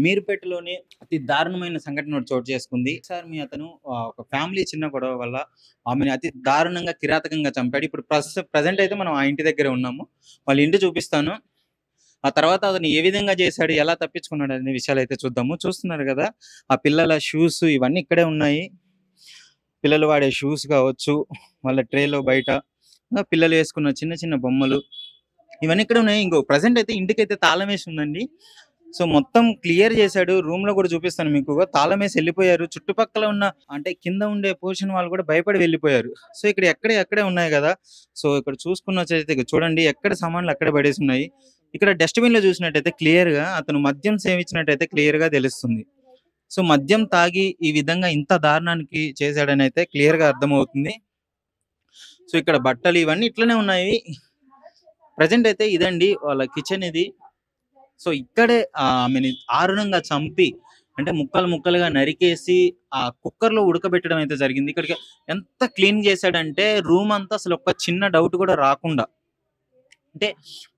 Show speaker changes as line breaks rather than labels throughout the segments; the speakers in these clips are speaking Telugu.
మీర్పేటలోనే అతి దారుణమైన సంఘటన ఒకటి చోటు చేసుకుంది. సార్ అతను ఒక ఫ్యామిలీ చిన్న గొడవ వల్ల ఆమెని అతి దారుణంగా, కిరాతకంగా చంపాడు. ఇప్పుడు ప్రెజెంట్ అయితే మనం ఆ ఇంటి దగ్గరే ఉన్నాము. వాళ్ళ ఇంటి చూపిస్తాను. ఆ తర్వాత అతను ఏ విధంగా చేశాడు, ఎలా తప్పించుకున్నాడు అనే విషయాలైతే చూద్దాము. చూస్తున్నారు గదా! ఆ పిల్లల షూస్ ఇవన్నీ ఇక్కడే ఉన్నాయి. పిల్లలు వాడే షూస్ కావచ్చు, వాళ్ళ ట్రేలో బయట పిల్లలు వేసుకున్న చిన్న చిన్న బొమ్మలు ఇవన్నీ ఇక్కడ ఉన్నాయి. ఇంకో ప్రెజెంట్ అయితే ఇంటికైతే తాళం వేసి ఉందండి. సో, మొత్తం క్లియర్ చేశాడు. రూమ్‌లో కూడా చూపిస్తాను మీకు. తాళమేసి ఎళ్ళిపోయారు. చుట్టుపక్కల ఉన్న అంటే కింద ఉండే పోర్షన్ వాళ్ళు కూడా భయపడి వెళ్ళిపోయారు. సో, ఇక్కడ ఎక్కడే ఉన్నాయి గదా! సో, ఇక్కడ చూసుకున్నట్టయితే ఇక చూడండి ఎక్కడ సామాన్లు అక్కడే పడేసున్నాయి. ఇక్కడ డస్ట్‌బిన్‌లో చూసినట్టయితే క్లియర్‌గా అతను మద్యం సేవించినట్టయితే క్లియర్‌గా తెలుస్తుంది. సో, మద్యం తాగి ఈ విధంగా ఇంత దారుణానికి చేశాడనైతే క్లియర్‌గా అర్థమవుతుంది. సో, ఇక్కడ బట్టలు ఇవన్నీ ఇట్లనే ఉన్నాయి. ప్రెజెంట్ అయితే ఇదండి వాళ్ళ కిచెన్ ఇది. సో, ఇక్కడే ఆమెని దారుణంగా చంపి అంటే ముక్కలు ముక్కలుగా నరికేసి ఆ కుక్కర్‌లో ఉడకబెట్టడం అయితే జరిగింది. ఇక్కడికి ఎంత క్లీన్ చేశాడంటే రూమ్ అంతా అసలు ఒక చిన్న డౌట్ కూడా రాకుండా అంటే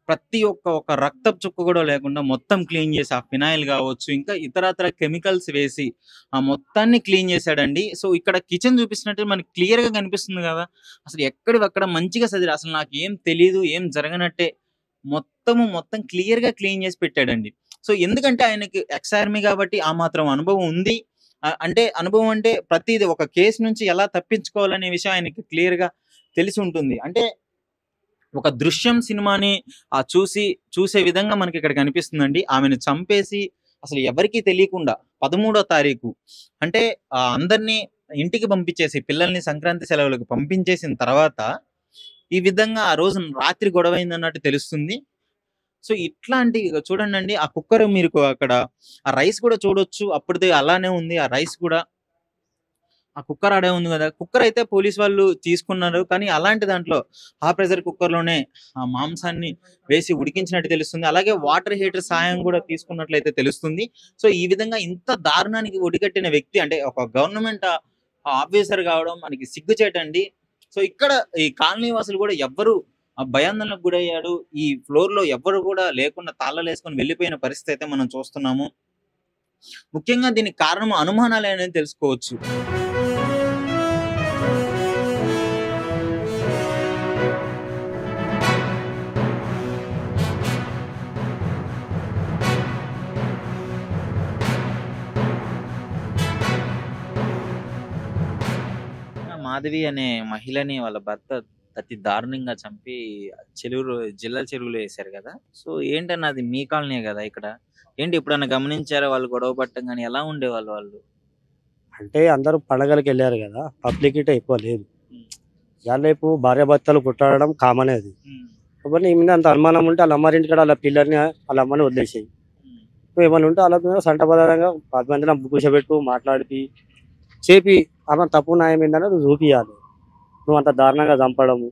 ప్రతి ఒక రక్తపు చుక్క కూడా లేకుండా మొత్తం క్లీన్ చేసి ఆ ఫినాయిల్ కావచ్చు, ఇంకా ఇతరత్ర కెమికల్స్ వేసి ఆ మొత్తాన్ని క్లీన్ చేశాడండి. సో, ఇక్కడ కిచెన్ చూపిస్తున్నట్టు మనకి క్లియర్‌గా కనిపిస్తుంది కదా! అసలు ఎక్కడివక్కడ మంచిగా సదిరి అసలు నాకేం తెలీదు, ఏం జరగనట్టే మొత్తం క్లియర్‌గా క్లీన్ చేసి పెట్టాడండి. సో, ఎందుకంటే ఆయనకి ఎక్స్ ఆర్మీ కాబట్టి ఆ మాత్రం అనుభవం ఉంది. అంటే అనుభవం అంటే ప్రతీది ఒక కేస్ నుంచి ఎలా తప్పించుకోవాలనే విషయం ఆయనకి క్లియర్‌గా తెలిసి ఉంటుంది. అంటే ఒక 'దృశ్యం' సినిమాని చూసే విధంగా మనకిక్కడ కనిపిస్తుందండి. ఆమెను చంపేసి అసలు ఎవరికీ తెలియకుండా 13వ తారీఖు అంటే అందరిని ఇంటికి పంపించేసి పిల్లల్ని సంక్రాంతి సెలవులకు పంపించేసిన తర్వాత ఈ విధంగా ఆ రోజు రాత్రి గొడవైందన్నట్టు తెలుస్తుంది. సో, ఇట్లాంటి చూడండండి ఆ కుక్కర్ మీకు అక్కడ ఆ రైస్ కూడా చూడొచ్చు. అప్పటిది అలానే ఉంది ఆ రైస్ కూడా. ఆ కుక్కర్ ఆడే ఉంది గదా! కుక్కర్ అయితే పోలీస్ వాళ్ళు తీసుకున్నారు. కానీ అలాంటి దాంట్లో ఆ ప్రెషర్ కుక్కర్‌లోనే ఆ మాంసాన్ని వేసి ఉడికించినట్టు తెలుస్తుంది. అలాగే వాటర్ హీటర్ సాయం గూడా తీసుకున్నట్లయితే తెలుస్తుంది. సో, ఈ విధంగా ఇంత దారుణానికి ఒడిగట్టిన వ్యక్తి అంటే ఒక గవర్నమెంట్ ఆఫీసర్ గావడం మనకి సిగ్గుచేటండి. సో, ఇక్కడ ఈ కాలనీ వాసులు గూడా ఎవ్వరు భయాందోళనకు గురయ్యాడు. ఈ ఫ్లోర్‌లో ఎవ్వరు గూడా లేకుండా తాళాలేసుకొని వెళ్ళిపోయిన పరిస్థితి అయితే మనం చూస్తున్నాము. ముఖ్యంగా దీనికి కారణం అనుమానాలే అనేది తెలుసుకోవచ్చు. మాధవి అనే మహిళని వాళ్ళ భర్త అతి దారుణంగా చంపి జిల్లా చెరువులో ఏశారు గదా! సో, ఏంటన్నా అది మీ కాలనీయే గదా ఇక్కడ. ఏంటి ఎప్పుడన్నా గమనించారా వాళ్ళు గొడవ పడటం గాని ఎలా ఉండేవాళ్ళు వాళ్ళు?
అంటే అందరూ పండగలకెళ్లారు గదా! పబ్లిక్ ఇటే ఎక్కువ లేదు.
హ్మ్.
ఇయాల రేపు భార్యాభర్తలు కొట్లాడడం కామనే అది.
హ్మ్.
ఎవరు నీ మీద అంత అనుమానం ఉంటే ఆళ్ళ అమ్మారింటికాడ ఆళ్ళ పిల్లల్ని, ఆళ్ళ అమ్మని వదిలేసేయి.
హ్మ్.
నువ్వేమన్నా ఉంటే ఆళ్ళ మీద సంటబద్ధంగా 10 మందిని కూర్చోబెట్టు, మాట్లాడిపి, చెప్పి ఆమె తప్పు న్యాయం ఏందన్నది నువ్వు చూపియాలి. నువ్వంత దారుణంగా చంపడము,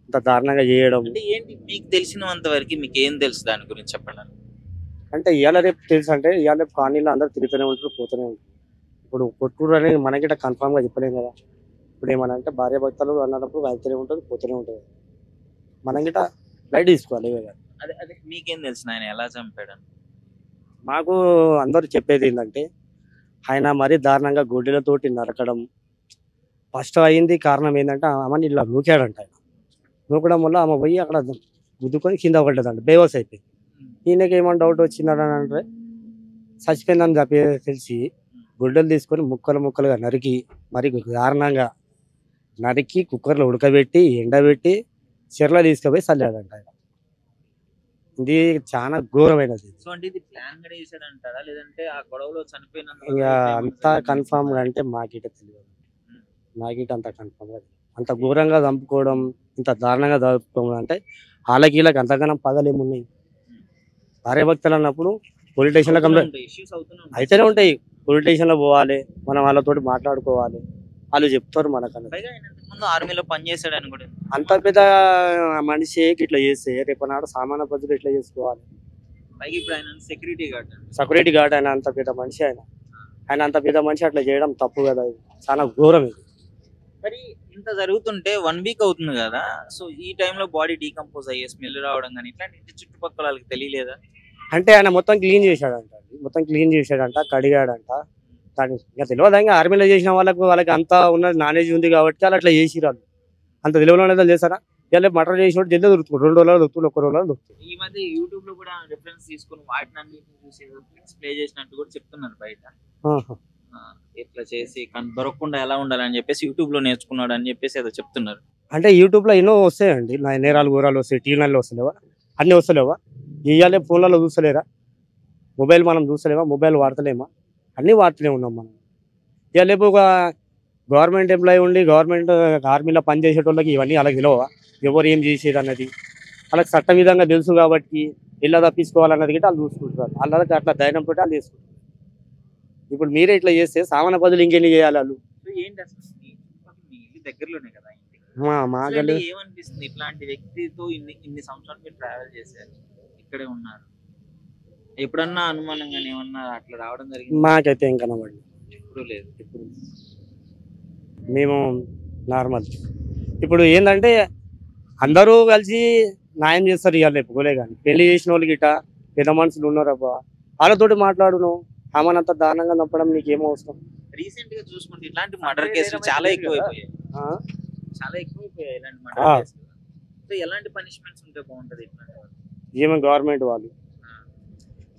అంత దారుణంగా చేయడం
అంటే ఏంటి మీకు తెలిసినంత వరకి మీకేం తెలుసు దాని గురించి చెప్పండి?
అంటే ఇయాల రేపు తెలుసంటే ఇయాల రేపు కాలనీలో అందరూ తిరుగుతూనే ఉంటారు, పోతూనే ఉంటారు. ఇప్పుడు కొట్టుడు అనేది మనకిట కన్ఫర్మ్‌గా చెప్పలేం గదా! ఇప్పుడేమన్నా అంటే భార్యాభర్తలు అన్నప్పుడు వెళ్తూనే ఉంటది, పోతూనే ఉంటది. మనం గిట లైట్ తీసుకోవాలి ఇవే గాదు.
అదే మీకేం తెలుసు ఆయన ఎలా చంపాడని?
మాకు అందరూ చెప్పేదేందంటే, ఆయన మరీ దారుణంగా గొడ్డలితోటి నరకడం. ఫస్ట్ అయింది కారణం ఏందంటే, ఆమెని ఇలా నూకాడంట ఆయన. నూకడం వల్ల ఆమె పోయి అక్కడ గుద్దుకొని కింద పడ్డదంట. బేహోస్ అయిపోయింది.
హ్మ్.
ఈయనకేమన్నా డౌట్ వచ్చిందని అంటే, చచ్చిపోయిందని తెలిసి గొడ్డలు తీసుకొని ముక్కలు ముక్కలుగా నరికి, మరి దారుణంగా నరికి కుక్కర్‌లో ఉడకబెట్టి, ఎండబెట్టి, చెర్లో తీసుకుపోయి సల్లాడంట ఆయన. ఇది చాలా ఘోరమైనది.
సో, అంటే ఇది ప్లాన్‌గా చేసాడంటారా? లేదంటే ఆ గొడవలో చనిపోయినందువల్ల
ఇగ
ఇట్లా ఏమన్నా
అంతా
జరిగిందా?
కన్ఫర్మ్‌గా అంటే మాకీట తెలవదు.
హ్మ్.
నాకీట అంత కన్ఫర్మ్‌గా తెలవదు. అంత ఘోరంగా చంపుకోవడం, ఇంత దారుణంగా చంపుకోవడం అంటే ఆళ్ళకి ఈళ్ళకి అంతకన్నా పగలేమున్నాయి.
హ్మ్.
భార్యాభర్తలు అన్నప్పుడు పోలీస్ స్టేషన్‌లో
అవుతూనే
కంప్లెయింట్
ఉంటాయి. ఇష్యూస్ అవుతూనే ఉంటాయి.
అయితేనే ఉంటాయి. పోలీస్ స్టేషన్‌లో పోవాలి. మనం వాళ్ళతోటి మాట్లాడుకోవాలి. ఆళ్ళు చెప్తారు మనకన్నది.
పైగా ఆయన ఇంతకుముందు ఆర్మీలో పనిచేసాడని కూడా
అంత పెద్ద మనిషి గిట్ల చేస్తే రేపనాడు సామాన్య ప్రజలు ఎట్లా చేసుకోవాలి?
పైగా ఇప్పుడు ఆయన సెక్యూరిటీ గార్డ్ అండి.
సెక్యూరిటీ గార్డ్ ఆయన అంత పెద్ద మనిషి ఆయన. ఆయన అంత పెద్ద మనిషి అట్లా చేయడం తప్పు కదా! ఇది. చాలా ఘోరం ఇది.
మరి ఇంత జరుగుతుంటే 1 వీక్ అవుతుంది గదా! సో, ఈ టైంలో బాడీ డీకంపోజ్ అయ్యే స్మెల్ రావడం గాని ఇట్లాంటి ఇంటి చుట్టుపక్కల ఆళ్ళకి తెలియలేదా?
అంటే ఆయన మొత్తం క్లీన్ చేశాడంట అండి. మొత్తం క్లీన్ చేశాడంట, కడిగాడంట. కానీ ఇక తెలియదు ఇంకా ఆర్మీలో చేసిన వాళ్ళకి అంత ఉన్న నాలెడ్జ్ ఉంది కాబట్టి వాళ్ళు అట్లా చేసిరారు. అంత తెలియని చేస్తారా? ఇలా మటర్ చేసినట్టు జల్దీ దొరుకుతుంది. 2 రోజులు దొరుకుతుంది, 1 రోజులో దొరుకుతుంది.
ఈ మధ్య యూట్యూబ్ లో కూడా రిఫరెన్స్ తీసుకుని వాటిని అన్నిటిని చూసి ప్లే చేసినట్టు కూడా చెప్తున్నారు బయట.
ఆహా.
ఇట్లా చేసి దొరకకుండా ఎలా ఉండాలని చెప్పేసి యూట్యూబ్ లో నేర్చుకున్నాడు అని చెప్పేసి ఏదో చెప్తున్నారు.
అంటే యూట్యూబ్లో ఎన్నో వస్తాయండి, నేరాలు ఘోరాలు వస్తాయి, టీవీలలో వస్తలేవా, అన్నీ వస్తలేవా? ఇవాళ ఫోన్లలో చూస్తలేరా? మొబైల్ మనం చూస్తలేమా? మొబైల్ వాడతలేమా? అన్నీ వాడుతూనే ఉన్నాం మనం. ఇవాళ రేపు ఒక గవర్నమెంట్ ఎంప్లాయీ ఉండి గవర్నమెంట్ ఆర్మీలో పనిచేసేటోళ్ళకి ఇవన్నీ అలాగే తెలియవా? ఎవరు ఏం చేసేది అన్నది వాళ్ళకి చట్టం విధంగా తెలుసు కాబట్టి ఇలా తప్పించుకోవాలన్నది కూడా వాళ్ళు చూసుకుంటారు. వాళ్ళకి అట్లా ధైర్యంతో వాళ్ళు చేసుకుంటారు. ఇప్పుడు మీరే ఇట్లా చేస్తే సామాన్య బదులు ఇంకెన్ని చేయాలి వాళ్ళు?
సో ఏంటి అసలు మీ ఇల్లు దగ్గరలోనే కదా ఇంటికి?
మా
అసలు
గల్లి
అంటే ఏమనిపిస్తుంది ఇట్లాంటి వ్యక్తితో ఇన్ని సంవత్సరాలు మీరు ట్రావెల్ చేశారు, ఇక్కడే ఉన్నారు, ఎప్పుడన్నా అనుమానంగా ఏమన్నా అట్లా రావడం జరిగింది?
మాకైతే ఏం కనబడి
ఎప్పుడు లేదు.
ఇప్పుడు మేము నార్మల్. ఇప్పుడు ఏంటంటే అందరూ కలిసి న్యాయం చేస్తారు ఇవాళ రేపు గోలే కానీ పెళ్లి చేసిన వాళ్ళకి గిట్ట పెద్ద మనుషులు ఉన్నారబ్బా, వాళ్ళతోటి మాట్లాడును. ఆమెనంత దారుణంగా చంపడం నీకేం అవసరం?
రీసెంట్ గా చూసుకుంటే ఇట్లాంటి మర్డర్ కేసులు చాలా ఎక్కువైపోయాయి.
ఆ?
చాలా ఎక్కువైపోయాయి ఇలాంటి
ఆ.
మర్డర్ కేసులు. సో ఎలాంటి పనిష్మెంట్స్ ఉంటే బాగుంటది ఇట్లాంటి వాళ్ళు?
ఏమో గవర్నమెంట్ వాళ్ళు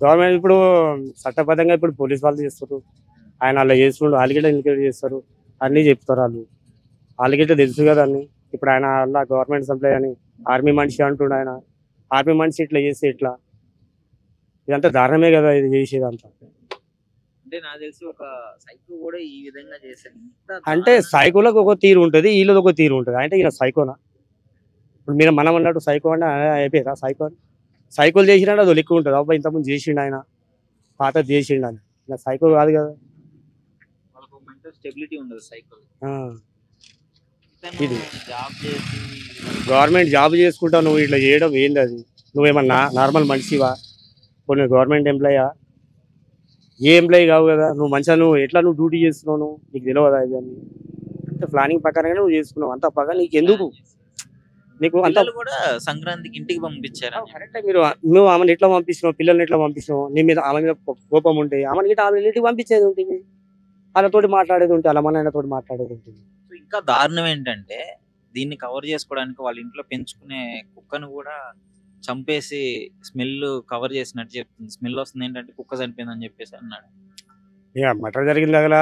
గవర్నమెంట్ ఇప్పుడు చట్టబద్ధంగా ఇప్పుడు పోలీస్ వాళ్ళు చేస్తారు. ఆయన అలా చేస్తుండు, వాళ్ళకిట ఎన్నికలు చేస్తారు, అన్నీ చెప్తారు వాళ్ళు. వాళ్ళకిట తెలుసు కదా అన్ని. ఇప్పుడు ఆయన అలా గవర్నమెంట్ సప్లై అని ఆర్మీ మనిషి అంటుండు. ఆయన ఆర్మీ మనిషి ఇట్లా చేస్తే ఇట్లా ఇదంతా దారుణమే కదా ఇది చేసేదంతా.
అంటే నాకు తెలిసి ఒక సైకో కూడా ఈ విధంగా చేశారు.
అంటే సైకోలకు ఒక తీరు ఉంటుంది, వీళ్ళది ఒక తీరు ఉంటుంది. అంటే ఈయన సైకోనా? ఇప్పుడు మీరు మనం అన్నట్టు సైకో అంటే అయిపోయారా? సైకో అని సైకోలు చేసినట్టు అది లెక్క ఉంటుంది. అబ్బాయి ఇంతకుముందు చేసిండు, ఆయన పాత చేసిండు అని. ఇలా సైకో కాదు కదా.
వాళ్ళకు మెంటల్ స్టెబిలిటీ ఉండదు సైకో.
ఆ.
ఇది జాబ్ చేసి
గవర్నమెంట్ జాబ్ చేసుకుంటావు, నువ్వు ఇట్లా చేయడం ఏంది? అది నువ్వేమన్నా నార్మల్ మనిషివా? కొన్ని గవర్నమెంట్ ఎంప్లాయా? ఏ ఎంప్లాయీ కావు కదా నువ్వు. మంచిగా నువ్వు ఎట్లా నువ్వు డ్యూటీ చేస్తున్నావు, నీకు తెలియదా ఇవన్నీ? అంటే ప్లానింగ్ ప్రకారంగా నువ్వు చేసుకున్నావు. అంత పక్క నీకు ఎందుకు? నీకు అంత
పిల్లలు కూడా సంక్రాంతికి ఇంటికి పంపించారు.
కరెక్టే. నువ్వు ఆమెను ఎట్లా పంపిస్తున్నావు, పిల్లల్ని ఎట్లా పంపిస్తున్నావు? నీ మీద ఆమె మీద కోపం ఉంటే ఆమెకి ఇట్లా ఆమె ఇంటికి పంపించేది ఉంటుంది, వాళ్ళతోటి మాట్లాడేది ఉంటుంది, వాళ్ళ మనతోటి మాట్లాడేది ఉంటుంది.
సో ఇంకా దారుణం ఏంటంటే దీన్ని కవర్ చేసుకోవడానికి వాళ్ళ ఇంట్లో పెంచుకునే కుక్కను కూడా చంపేసి స్మెల్ కవర్ చేసినట్టు చెప్తుంది. స్మెల్ వస్తుంది ఏంటంటే కుక్క చనిపోయిందని చెప్పేసి అన్నాడు.
ఇక మటర్ జరిగిన దగ్గర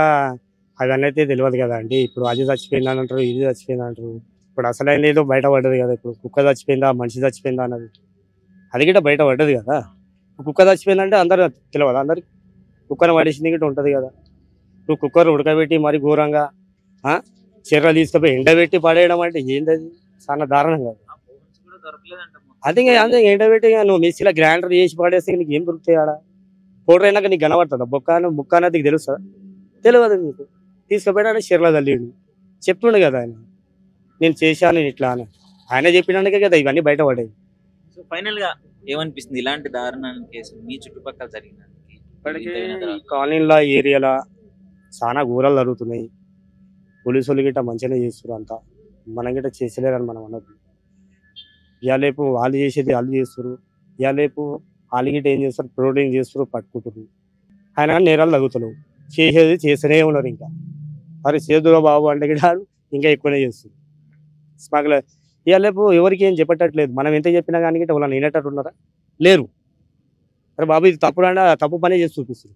అవన్నీ అయితే తెలియదు కదా అండి. ఇప్పుడు అది చచ్చిపోయింది అని అంటారు, ఇది చచ్చిపోయింది అంటారు. ఇప్పుడు అసలైన ఏదో బయటపడ్డది కదా. ఇప్పుడు కుక్క చచ్చిపోయిందా, మనిషి చచ్చిపోయిందా అన్నది అది గిట్ట బయటపడ్డది కదా. కుక్క చచ్చిపోయిందంటే అందరు తెలియదు, అందరికి కుక్కను పడేసింది గిట్ట ఉంటుంది కదా. నువ్వు కుక్కర్ ఉడకబెట్టి మరి ఘోరంగా చీరలు తీసుకుపోయి ఎండబెట్టి పడేయడం అంటే ఏంది? అది చాలా దారుణం కదా.
ఆ bones కూడా దొరకలేదంట మొత్తం.
అది అంతే ఎండబెట్టి నువ్వు మిక్సీలో గ్రైండర్ చేసి పడేస్తే నీకు ఏం దొరుకుతాయి ఆడ? పౌడర్ అయినాక నీకు కనబడుతుందా? ముక్క అనేది నీకు తెలుస్తుందా? తెలియదు నీకు. తీసుకుపోయాడు చీరలో తల్లిండు, చెప్తుండే కదా ఆయన నేను చేశాను ఇట్లా అని. ఆయన చెప్పినందుకే కదా ఇవన్నీ బయటపడ్డాయి.
సో ఫైనల్ గా ఏమనిపిస్తుంది ఇలాంటి దారుణాల కేసు మీ చుట్టుపక్కల జరిగినందుకు?
ఇప్పటికీ కాలనీలో ఏరియాలో చాలా ఘోరాలు జరుగుతున్నాయి. పోలీసు వాళ్ళు గిట్ట మంచిగానే చేస్తారు అంతా, మనం గిట్ట చేసలేరని మనం అన్నది. ఇవాళ వాళ్ళు చేసేది వాళ్ళు చేస్తారు, ఇవాళ వాళ్ళు గిట్ట ఏం చేస్తారు, ప్రోటీన్ చేస్తారు, పట్టుకుంటారు. ఆయన కానీ నేరాలు తగ్గుతలేవు, చేసేది చేస్తూనే ఉన్నారు. ఇంకా మరి చేదురా బాబు అంటే గిట్ట ఇంకా ఎక్కువనే చేస్తారు. స్మగ్లర్ ఇవాళ ఎవరికి ఏం చెప్పేటట్లేదు. మనం ఎంత చెప్పినా కానీ గిట్ట వాళ్ళని వినేటట్టు ఉన్నారా? లేరు. అరే బాబు ఇది తప్పుడు అంటే తప్పు పనే చేసి చూపిస్తారు.